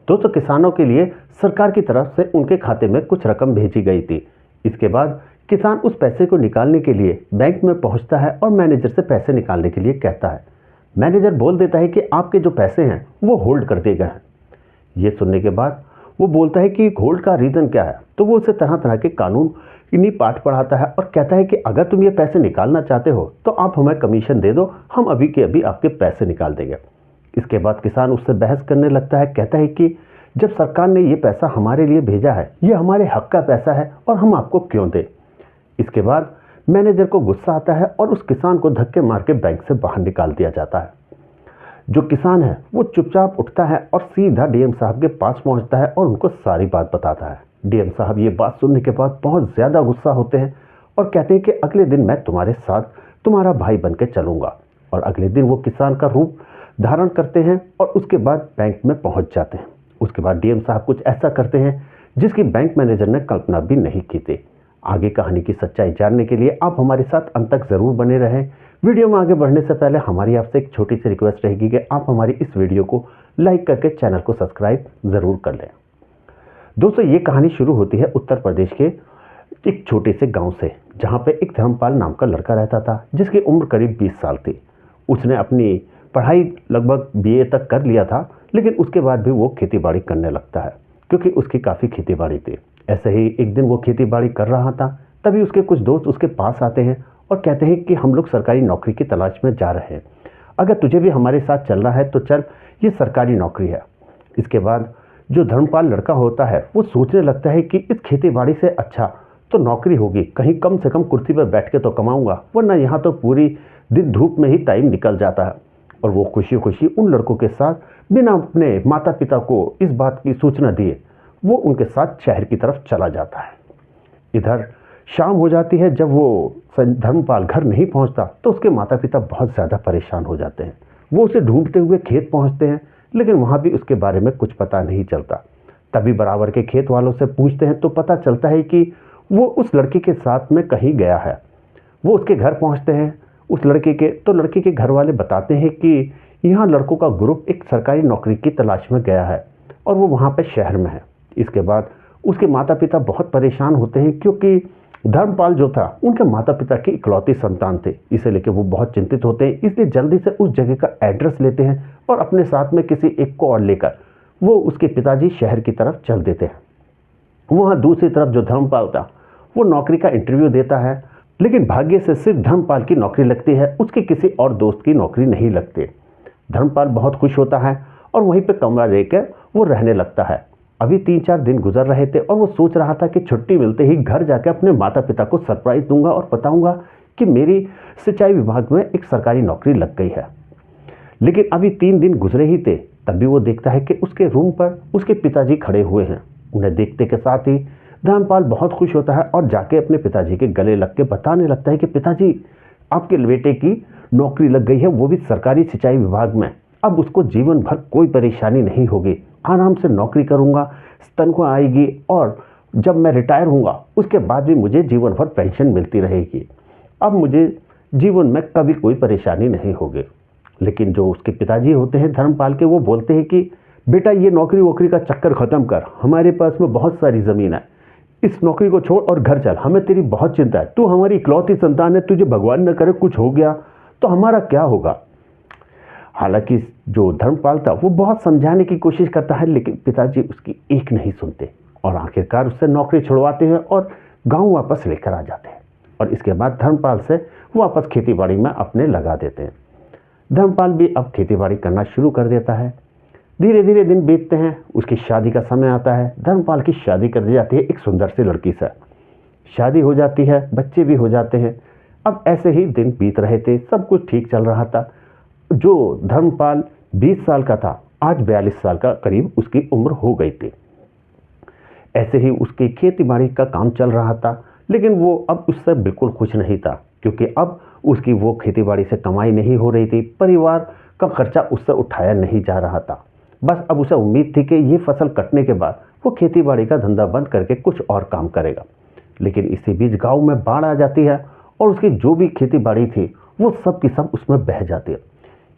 दोस्तों किसानों के लिए सरकार की तरफ से उनके खाते में कुछ रकम भेजी गई थी। इसके बाद किसान उस पैसे को निकालने के लिए बैंक में पहुंचता है और मैनेजर से पैसे निकालने के लिए कहता है। मैनेजर बोल देता है कि आपके जो पैसे हैं वो होल्ड कर दिए गए हैं। ये सुनने के बाद वो बोलता है कि होल्ड का रीज़न क्या है, तो वो उसे तरह तरह के कानून इन्हीं पाठ पढ़ाता है और कहता है कि अगर तुम ये पैसे निकालना चाहते हो तो आप हमें कमीशन दे दो, हम अभी के अभी आपके पैसे निकाल देंगे। इसके बाद किसान उससे बहस करने लगता है, कहता है कि जब सरकार ने ये पैसा हमारे लिए भेजा है, ये हमारे हक का पैसा है और हम आपको क्यों दें। इसके बाद मैनेजर को गुस्सा आता है और उस किसान को धक्के मार के बैंक से बाहर निकाल दिया जाता है। जो किसान है वो चुपचाप उठता है और सीधा डीएम साहब के पास पहुंचता है और उनको सारी बात बताता है। डीएम साहब ये बात सुनने के बाद बहुत ज़्यादा गुस्सा होते हैं और कहते हैं कि अगले दिन मैं तुम्हारे साथ तुम्हारा भाई बन के चलूँगा। और अगले दिन वो किसान का रूप धारण करते हैं और उसके बाद बैंक में पहुँच जाते हैं। उसके बाद डीएम साहब कुछ ऐसा करते हैं जिसकी बैंक मैनेजर ने कल्पना भी नहीं की थी। आगे कहानी की सच्चाई जानने के लिए आप हमारे साथ अंत तक ज़रूर बने रहें। वीडियो में आगे बढ़ने से पहले हमारी आपसे एक छोटी सी रिक्वेस्ट रहेगी कि आप हमारी इस वीडियो को लाइक करके चैनल को सब्सक्राइब ज़रूर कर लें। दोस्तों ये कहानी शुरू होती है उत्तर प्रदेश के एक छोटे से गांव से, जहां पे एक धर्मपाल नाम का लड़का रहता था जिसकी उम्र करीब 20 साल थी। उसने अपनी पढ़ाई लगभग बीए तक कर लिया था, लेकिन उसके बाद भी वो खेती बाड़ी करने लगता है क्योंकि उसकी काफ़ी खेती बाड़ी थी। ऐसे ही एक दिन वो खेती बाड़ी कर रहा था, तभी उसके कुछ दोस्त उसके पास आते हैं और कहते हैं कि हम लोग सरकारी नौकरी की तलाश में जा रहे हैं, अगर तुझे भी हमारे साथ चलना है तो चल, ये सरकारी नौकरी है। इसके बाद जो धर्मपाल लड़का होता है वो सोचने लगता है कि इस खेती बाड़ी से अच्छा तो नौकरी होगी, कहीं कम से कम कुर्सी पर बैठ के तो कमाऊंगा, वरना यहाँ तो पूरी दिन धूप में ही टाइम निकल जाता है। और वो खुशी खुशी उन लड़कों के साथ बिना अपने माता पिता को इस बात की सूचना दिए वो उनके साथ शहर की तरफ चला जाता है। इधर शाम हो जाती है। जब वो धर्मपाल घर नहीं पहुंचता तो उसके माता पिता बहुत ज़्यादा परेशान हो जाते हैं। वो उसे ढूंढते हुए खेत पहुंचते हैं, लेकिन वहाँ भी उसके बारे में कुछ पता नहीं चलता। तभी बराबर के खेत वालों से पूछते हैं तो पता चलता है कि वो उस लड़की के साथ में कहीं गया है। वो उसके घर पहुँचते हैं उस लड़के के, तो लड़के के घर वाले बताते हैं कि यहाँ लड़कों का ग्रुप एक सरकारी नौकरी की तलाश में गया है और वो वहाँ पे शहर में है। इसके बाद उसके माता पिता बहुत परेशान होते हैं क्योंकि धर्मपाल जो था उनके माता पिता की इकलौती संतान थे, इसे लेकर वो बहुत चिंतित होते हैं। इसलिए जल्दी से उस जगह का एड्रेस लेते हैं और अपने साथ में किसी एक को और लेकर वो उसके पिताजी शहर की तरफ चल देते हैं। वहाँ दूसरी तरफ जो धर्मपाल था वो नौकरी का इंटरव्यू देता है, लेकिन भाग्य से सिर्फ धर्मपाल की नौकरी लगती है, उसके किसी और दोस्त की नौकरी नहीं लगती। धर्मपाल बहुत खुश होता है और वहीं पे कमरा लेकर वो रहने लगता है। अभी 3-4 दिन गुजर रहे थे और वो सोच रहा था कि छुट्टी मिलते ही घर जाकर अपने माता पिता को सरप्राइज दूंगा और बताऊंगा कि मेरी सिंचाई विभाग में एक सरकारी नौकरी लग गई है। लेकिन अभी 3 दिन गुजरे ही थे, तभी वो देखता है कि उसके रूम पर उसके पिताजी खड़े हुए हैं। उन्हें देखते के साथ ही धर्मपाल बहुत खुश होता है और जाके अपने पिताजी के गले लग के बताने लगता है कि पिताजी, आपके बेटे की नौकरी लग गई है, वो भी सरकारी सिंचाई विभाग में। अब उसको जीवन भर कोई परेशानी नहीं होगी, आराम से नौकरी करूंगा, तनख्वाह आएगी और जब मैं रिटायर होऊंगा उसके बाद भी मुझे जीवन भर पेंशन मिलती रहेगी। अब मुझे जीवन में कभी कोई परेशानी नहीं होगी। लेकिन जो उसके पिताजी होते हैं धर्मपाल के, वो बोलते हैं कि बेटा ये नौकरी वोकरी का चक्कर ख़त्म कर, हमारे पास में बहुत सारी ज़मीन है, इस नौकरी को छोड़ और घर चल, हमें तेरी बहुत चिंता है, तू हमारी इकलौती संतान है, तुझे भगवान न करे कुछ हो गया तो हमारा क्या होगा। हालांकि जो धर्मपाल था वो बहुत समझाने की कोशिश करता है, लेकिन पिताजी उसकी एक नहीं सुनते और आखिरकार उससे नौकरी छुड़वाते हैं और गांव वापस लेकर आ जाते हैं। और इसके बाद धर्मपाल से वापस खेतीबाड़ी में अपने लगा देते हैं। धर्मपाल भी अब खेतीबाड़ी करना शुरू कर देता है। धीरे धीरे दिन बीतते हैं, उसकी शादी का समय आता है। धर्मपाल की शादी कर दी जाती है एक सुंदर सी लड़की से। शादी हो जाती है, बच्चे भी हो जाते हैं। अब ऐसे ही दिन बीत रहे थे, सब कुछ ठीक चल रहा था। जो धर्मपाल 20 साल का था, आज 42 साल का करीब उसकी उम्र हो गई थी। ऐसे ही उसकी खेती-बाड़ी का काम चल रहा था, लेकिन वो अब उससे बिल्कुल खुश नहीं था क्योंकि अब उसकी वो खेती-बाड़ी से कमाई नहीं हो रही थी, परिवार का खर्चा उससे उठाया नहीं जा रहा था। बस अब उसे उम्मीद थी कि ये फसल कटने के बाद वो खेती-बाड़ी का धंधा बंद करके कुछ और काम करेगा। लेकिन इसी बीच गाँव में बाढ़ आ जाती है और उसकी जो भी खेती-बाड़ी थी वो सब की सब उसमें बह जाती है।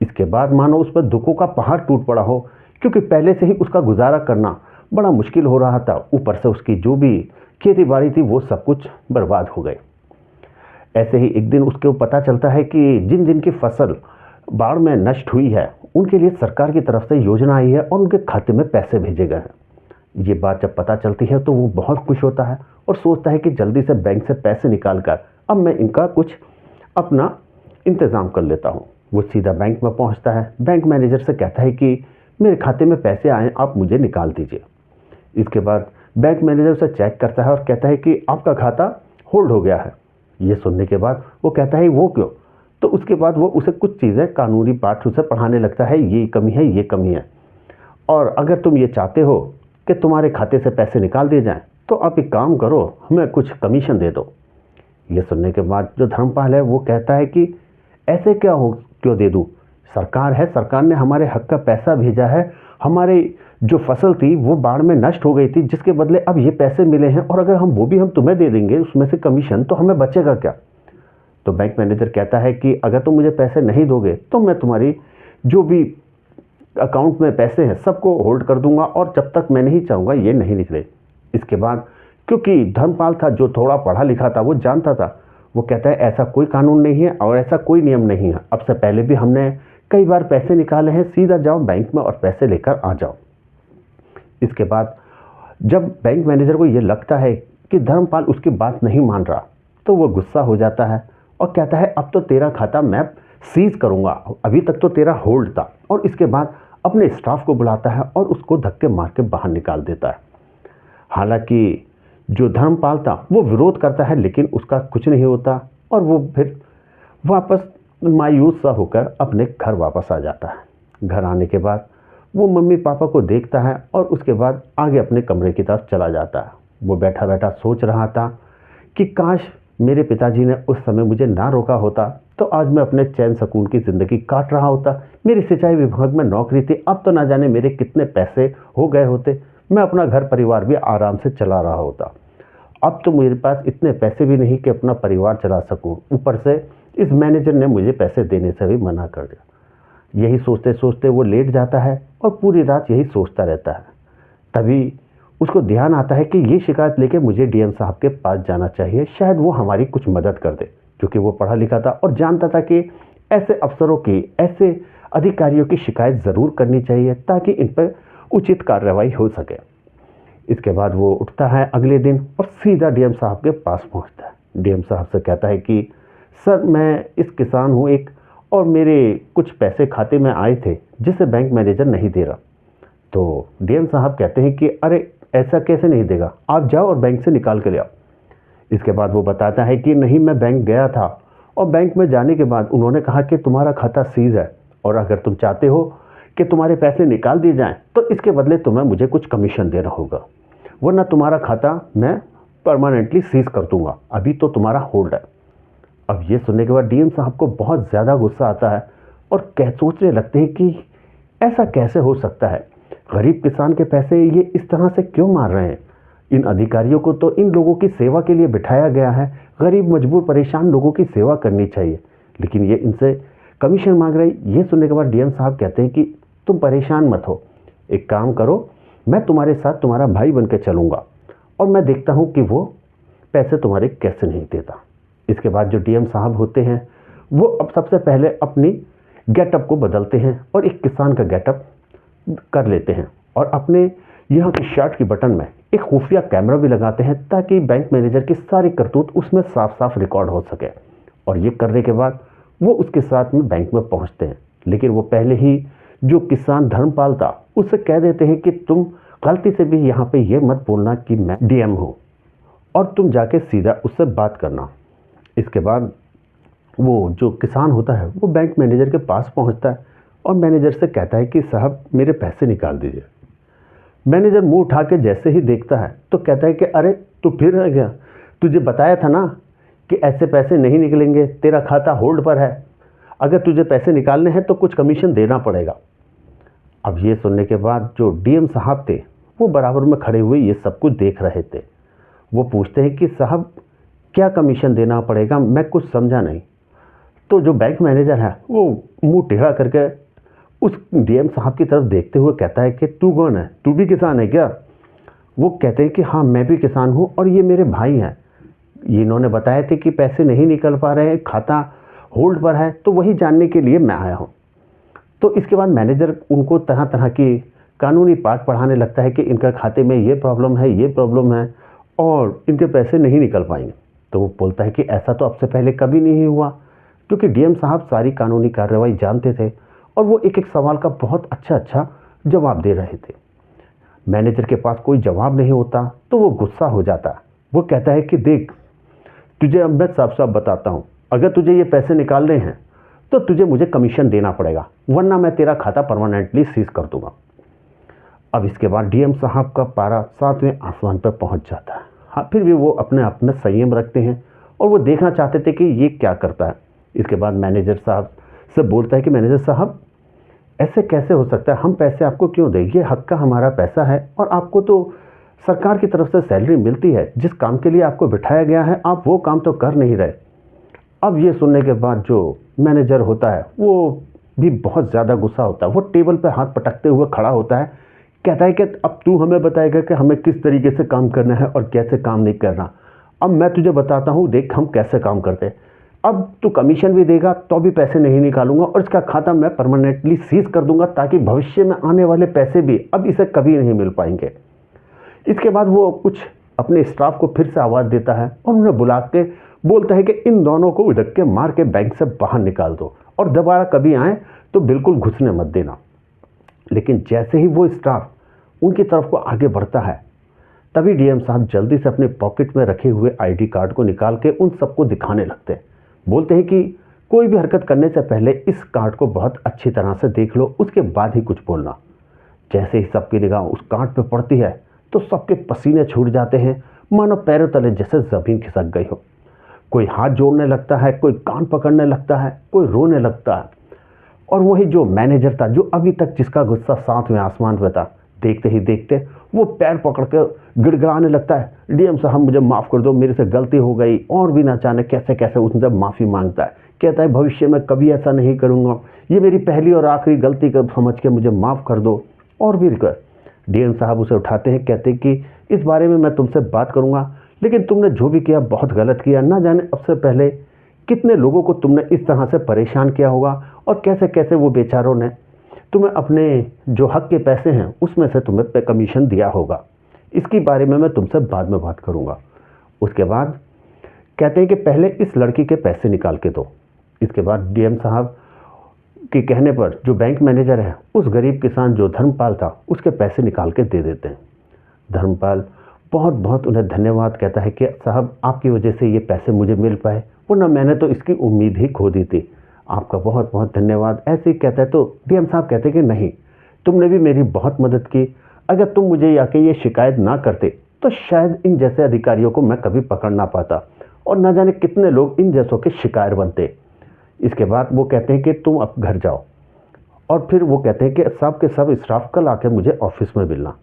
इसके बाद मानो उस पर दुखों का पहाड़ टूट पड़ा हो क्योंकि पहले से ही उसका गुजारा करना बड़ा मुश्किल हो रहा था। ऊपर से उसकी जो भी खेती बाड़ी थी वो सब कुछ बर्बाद हो गए। ऐसे ही एक दिन उसको पता चलता है कि जिन जिन की फसल बाढ़ में नष्ट हुई है उनके लिए सरकार की तरफ से योजना आई है और उनके खाते में पैसे भेजे गए हैं। ये बात जब पता चलती है तो वो बहुत खुश होता है और सोचता है कि जल्दी से बैंक से पैसे निकाल कर अब मैं इनका कुछ अपना इंतज़ाम कर लेता हूँ। वो सीधा बैंक में पहुँचता है। बैंक मैनेजर से कहता है कि मेरे खाते में पैसे आए, आप मुझे निकाल दीजिए। इसके बाद बैंक मैनेजर उसे चेक करता है और कहता है कि आपका खाता होल्ड हो गया है। ये सुनने के बाद वो कहता है वो क्यों? तो उसके बाद वो उसे कुछ चीज़ें कानूनी पाठ उसे पढ़ाने लगता है, ये कमी है, ये कमी है, और अगर तुम ये चाहते हो कि तुम्हारे खाते से पैसे निकाल दिए जाएं तो आप एक काम करो, हमें कुछ कमीशन दे दो। ये सुनने के बाद जो धर्मपाल है वो कहता है कि ऐसे क्या हो, क्यों दे दूँ? सरकार है, सरकार ने हमारे हक का पैसा भेजा है, हमारे जो फसल थी वो बाढ़ में नष्ट हो गई थी, जिसके बदले अब ये पैसे मिले हैं, और अगर हम वो भी हम तुम्हें दे देंगे उसमें से कमीशन, तो हमें बचेगा क्या? तो बैंक मैनेजर कहता है कि अगर तुम मुझे पैसे नहीं दोगे तो मैं तुम्हारी जो भी अकाउंट में पैसे हैं सबको होल्ड कर दूंगा, और जब तक मैं नहीं चाहूँगा ये नहीं निकले। इसके बाद क्योंकि धर्मपाल था, जो थोड़ा पढ़ा लिखा था, वो जानता था, वो कहता है ऐसा कोई कानून नहीं है और ऐसा कोई नियम नहीं है, अब से पहले भी हमने कई बार पैसे निकाले हैं, सीधा जाओ बैंक में और पैसे लेकर आ जाओ। इसके बाद जब बैंक मैनेजर को ये लगता है कि धर्मपाल उसकी बात नहीं मान रहा तो वो गुस्सा हो जाता है और कहता है अब तो तेरा खाता मैं सीज करूंगा, अभी तक तो तेरा होल्ड था। और इसके बाद अपने स्टाफ को बुलाता है और उसको धक्के मार के बाहर निकाल देता है। हालांकि जो धर्मपाल था वो विरोध करता है लेकिन उसका कुछ नहीं होता और वो फिर वापस मायूस सा होकर अपने घर वापस आ जाता है। घर आने के बाद वो मम्मी पापा को देखता है और उसके बाद आगे अपने कमरे की तरफ चला जाता है। वो बैठा बैठा सोच रहा था कि काश मेरे पिताजी ने उस समय मुझे ना रोका होता तो आज मैं अपने चैन सुकून की ज़िंदगी काट रहा होता। मेरी सिंचाई विभाग में नौकरी थी, अब तो ना जाने मेरे कितने पैसे हो गए होते, मैं अपना घर परिवार भी आराम से चला रहा होता। अब तो मेरे पास इतने पैसे भी नहीं कि अपना परिवार चला सकूं, ऊपर से इस मैनेजर ने मुझे पैसे देने से भी मना कर दिया। यही सोचते सोचते वो लेट जाता है और पूरी रात यही सोचता रहता है। तभी उसको ध्यान आता है कि ये शिकायत लेके मुझे डीएम साहब के पास जाना चाहिए, शायद वो हमारी कुछ मदद कर दे, क्योंकि वो पढ़ा लिखा था और जानता था कि ऐसे अफसरों की, ऐसे अधिकारियों की शिकायत ज़रूर करनी चाहिए ताकि इन पर उचित कार्रवाई हो सके। इसके बाद वो उठता है अगले दिन और सीधा डीएम साहब के पास पहुंचता है। डीएम साहब से कहता है कि सर मैं इस किसान हूँ एक, और मेरे कुछ पैसे खाते में आए थे जिसे बैंक मैनेजर नहीं दे रहा। तो डीएम साहब कहते हैं कि अरे ऐसा कैसे नहीं देगा, आप जाओ और बैंक से निकाल के ले आओ। इसके बाद वो बताता है कि नहीं, मैं बैंक गया था और बैंक में जाने के बाद उन्होंने कहा कि तुम्हारा खाता सीज है और अगर तुम चाहते हो कि तुम्हारे पैसे निकाल दिए जाएं तो इसके बदले तुम्हें मुझे कुछ कमीशन देना होगा, वरना तुम्हारा खाता मैं परमानेंटली सीज कर दूंगा, अभी तो तुम्हारा होल्ड है। अब ये सुनने के बाद डीएम साहब को बहुत ज़्यादा गुस्सा आता है और सोचने लगते हैं कि ऐसा कैसे हो सकता है, गरीब किसान के पैसे ये इस तरह से क्यों मार रहे हैं। इन अधिकारियों को तो इन लोगों की सेवा के लिए बिठाया गया है, गरीब मजबूर परेशान लोगों की सेवा करनी चाहिए, लेकिन ये इनसे कमीशन मांग रहे हैं। ये सुनने के बाद डीएम साहब कहते हैं कि तुम परेशान मत हो, एक काम करो, मैं तुम्हारे साथ तुम्हारा भाई बन के चलूँगा और मैं देखता हूँ कि वो पैसे तुम्हारे कैसे नहीं देता। इसके बाद जो डीएम साहब होते हैं वो अब सबसे पहले अपनी गेटअप को बदलते हैं और एक किसान का गेटअप कर लेते हैं और अपने यहाँ की शर्ट की बटन में एक खुफिया कैमरा भी लगाते हैं ताकि बैंक मैनेजर की सारी करतूत उसमें साफ साफ रिकॉर्ड हो सके। और ये करने के बाद वो उसके साथ में बैंक में पहुँचते हैं, लेकिन वो पहले ही जो किसान धर्मपाल था उससे कह देते हैं कि तुम गलती से भी यहाँ पे ये मत बोलना कि मैं डीएम हूँ, और तुम जाके सीधा उससे बात करना। इसके बाद वो जो किसान होता है वो बैंक मैनेजर के पास पहुंचता है और मैनेजर से कहता है कि साहब मेरे पैसे निकाल दीजिए। मैनेजर मुंह उठा के जैसे ही देखता है तो कहता है कि अरे तू फिर रह गया, तुझे बताया था ना कि ऐसे पैसे नहीं निकलेंगे, तेरा खाता होल्ड पर है, अगर तुझे पैसे निकालने हैं तो कुछ कमीशन देना पड़ेगा। अब ये सुनने के बाद जो डीएम साहब थे वो बराबर में खड़े हुए ये सब कुछ देख रहे थे। वो पूछते हैं कि साहब क्या कमीशन देना पड़ेगा, मैं कुछ समझा नहीं। तो जो बैंक मैनेजर है वो मुंह टेढ़ा करके उस डीएम साहब की तरफ देखते हुए कहता है कि तू कौन है, तू भी किसान है क्या? वो कहते हैं कि हाँ मैं भी किसान हूँ और ये मेरे भाई हैं, इन्होंने बताया थे कि पैसे नहीं निकल पा रहे हैं, खाता होल्ड पर है, तो वही जानने के लिए मैं आया हूँ। तो इसके बाद मैनेजर उनको तरह तरह की कानूनी पाठ पढ़ाने लगता है कि इनका खाते में ये प्रॉब्लम है, ये प्रॉब्लम है और इनके पैसे नहीं निकल पाएंगे। तो वो बोलता है कि ऐसा तो अब से पहले कभी नहीं हुआ, क्योंकि डीएम साहब सारी कानूनी कार्रवाई जानते थे और वो एक एक सवाल का बहुत अच्छा जवाब दे रहे थे। मैनेजर के पास कोई जवाब नहीं होता तो वो गुस्सा हो जाता। वो कहता है कि देख, तुझे अब मैं साफ साफ बताता हूँ, अगर तुझे ये पैसे निकालने हैं तो तुझे मुझे कमीशन देना पड़ेगा, वरना मैं तेरा खाता परमानेंटली सीज कर दूंगा। अब इसके बाद डीएम साहब का पारा 7वें आसमान पर पहुंच जाता है। हाँ, फिर भी वो अपने आप में संयम रखते हैं और वो देखना चाहते थे कि ये क्या करता है। इसके बाद मैनेजर साहब से बोलता है कि मैनेजर साहब, ऐसे कैसे हो सकता है, हम पैसे आपको क्यों दें, ये हक का हमारा पैसा है और आपको तो सरकार की तरफ से सैलरी मिलती है, जिस काम के लिए आपको बिठाया गया है आप वो काम तो कर नहीं रहे। अब ये सुनने के बाद जो मैनेजर होता है वो भी बहुत ज़्यादा गुस्सा होता है। वो टेबल पर हाथ पटकते हुए खड़ा होता है, कहता है कि अब तू हमें बताएगा कि हमें किस तरीके से काम करना है और कैसे काम नहीं करना। अब मैं तुझे बताता हूँ, देख हम कैसे काम करते हैं। अब तू कमीशन भी देगा तो भी पैसे नहीं निकालूंगा और इसका खाता मैं परमानेंटली सीज कर दूंगा, ताकि भविष्य में आने वाले पैसे भी अब इसे कभी नहीं मिल पाएंगे। इसके बाद वो कुछ अपने स्टाफ को फिर से आवाज़ देता है और उन्हें बुला के बोलता है कि इन दोनों को धक्के मार के बैंक से बाहर निकाल दो और दोबारा कभी आए तो बिल्कुल घुसने मत देना। लेकिन जैसे ही वो स्टाफ उनकी तरफ को आगे बढ़ता है, तभी डीएम साहब जल्दी से अपने पॉकेट में रखे हुए आईडी कार्ड को निकाल के उन सबको दिखाने लगते हैं। बोलते हैं कि कोई भी हरकत करने से पहले इस कार्ड को बहुत अच्छी तरह से देख लो, उसके बाद ही कुछ बोलना। जैसे ही सबकी निगाह उस कार्ड पे पड़ती है तो सबके पसीने छूट जाते हैं, मानो पैरों तले जैसे ज़मीन खिसक गई हो। कोई हाथ जोड़ने लगता है, कोई कान पकड़ने लगता है, कोई रोने लगता है। और वही जो मैनेजर था, जो अभी तक जिसका गुस्सा 7वें आसमान पे था, देखते ही देखते वो पैर पकड़ कर गिड़गिड़ाने लगता है, डीएम साहब मुझे माफ़ कर दो, मेरे से गलती हो गई। और भी ना जाने कैसे कैसे उसने जब माफ़ी मांगता है, कहता है भविष्य में कभी ऐसा नहीं करूँगा, ये मेरी पहली और आखिरी गलती का समझ के मुझे माफ़ कर दो। और भी डीएम साहब उसे उठाते हैं, कहते हैं कि इस बारे में मैं तुमसे बात करूँगा, लेकिन तुमने जो भी किया बहुत गलत किया। ना जाने अब से पहले कितने लोगों को तुमने इस तरह से परेशान किया होगा और कैसे कैसे वो बेचारों ने तुम्हें अपने जो हक के पैसे हैं उसमें से तुम्हें पे कमीशन दिया होगा। इसके बारे में मैं तुमसे बाद में बात करूँगा। उसके बाद कहते हैं कि पहले इस लड़की के पैसे निकाल के दो। इसके बाद डीएम साहब के कहने पर जो बैंक मैनेजर है उस गरीब किसान जो धर्मपाल था उसके पैसे निकाल के दे देते हैं। धर्मपाल बहुत बहुत उन्हें धन्यवाद कहता है कि साहब आपकी वजह से ये पैसे मुझे मिल पाए, वरना मैंने तो इसकी उम्मीद ही खो दी थी, आपका बहुत बहुत धन्यवाद। ऐसे ही कहता है तो डीएम साहब कहते हैं कि नहीं, तुमने भी मेरी बहुत मदद की, अगर तुम मुझे आके ये शिकायत ना करते तो शायद इन जैसे अधिकारियों को मैं कभी पकड़ ना पाता और ना जाने कितने लोग इन जैसों के शिकार बनते। इसके बाद वो कहते हैं कि तुम अब घर जाओ और फिर वो कहते हैं कि सब के सब स्टाफ कल आके मुझे ऑफिस में मिलना,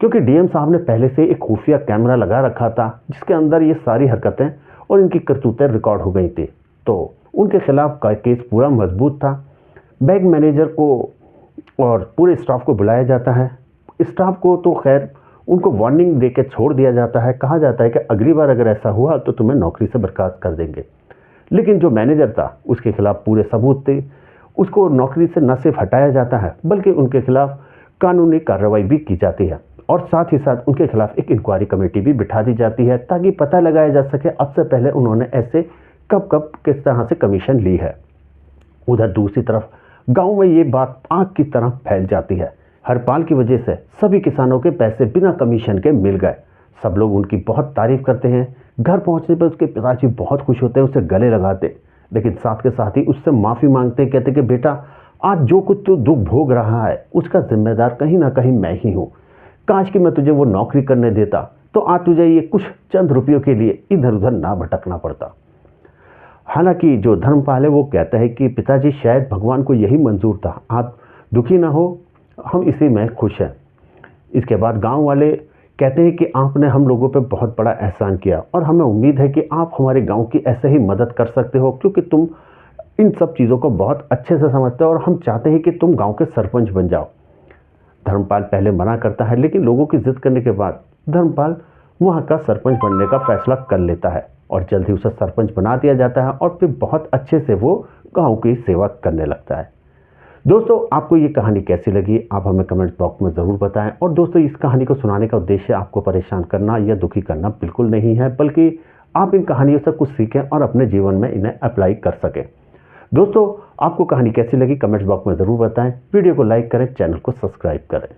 क्योंकि डीएम साहब ने पहले से एक खुफिया कैमरा लगा रखा था जिसके अंदर ये सारी हरकतें और इनकी करतूतें रिकॉर्ड हो गई थी। तो उनके खिलाफ का केस पूरा मजबूत था। बैंक मैनेजर को और पूरे स्टाफ को बुलाया जाता है। स्टाफ को तो खैर उनको वार्निंग दे के छोड़ दिया जाता है, कहा जाता है कि अगली बार अगर ऐसा हुआ तो तुम्हें नौकरी से बर्खास्त कर देंगे। लेकिन जो मैनेजर था उसके खिलाफ पूरे सबूत थे, उसको नौकरी से न सिर्फ हटाया जाता है बल्कि उनके खिलाफ कानूनी कार्रवाई भी की जाती है और साथ ही साथ उनके खिलाफ एक इंक्वायरी कमेटी भी बिठा दी जाती है ताकि पता लगाया जा सके अब से पहले उन्होंने ऐसे कब कब किस तरह से कमीशन ली है। उधर दूसरी तरफ गांव में ये बात आग की तरह फैल जाती है। हरपाल की वजह से सभी किसानों के पैसे बिना कमीशन के मिल गए। सब लोग उनकी बहुत तारीफ करते हैं। घर पहुंचने पर उसके पिताजी बहुत खुश होते हैं, उसे गले लगाते, लेकिन साथ के साथ ही उससे माफ़ी मांगते हैं, कहते कि बेटा आज जो कुछ तू दुख भोग रहा है उसका जिम्मेदार कहीं ना कहीं मैं ही हूँ। काश कि मैं तुझे वो नौकरी करने देता तो आज तुझे ये कुछ चंद रुपयों के लिए इधर उधर ना भटकना पड़ता। हालांकि जो धर्मपाल है वो कहता है कि पिताजी शायद भगवान को यही मंजूर था, आप दुखी ना हो, हम इसी में खुश हैं। इसके बाद गांव वाले कहते हैं कि आपने हम लोगों पे बहुत बड़ा एहसान किया और हमें उम्मीद है कि आप हमारे गांव की ऐसे ही मदद कर सकते हो, क्योंकि तुम इन सब चीज़ों को बहुत अच्छे से समझते हैं और हम चाहते हैं कि तुम गांव के सरपंच बन जाओ। धर्मपाल पहले मना करता है, लेकिन लोगों की जिद करने के बाद धर्मपाल वहाँ का सरपंच बनने का फैसला कर लेता है और जल्द ही उसे सरपंच बना दिया जाता है और फिर बहुत अच्छे से वो गाँव की सेवा करने लगता है। दोस्तों, आपको ये कहानी कैसी लगी आप हमें कमेंट बॉक्स में ज़रूर बताएं। और दोस्तों, इस कहानी को सुनाने का उद्देश्य आपको परेशान करना या दुखी करना बिल्कुल नहीं है, बल्कि आप इन कहानियों से कुछ सीखें और अपने जीवन में इन्हें अप्लाई कर सकें। दोस्तों, आपको कहानी कैसी लगी कमेंट बॉक्स में ज़रूर बताएं। वीडियो को लाइक करें, चैनल को सब्सक्राइब करें।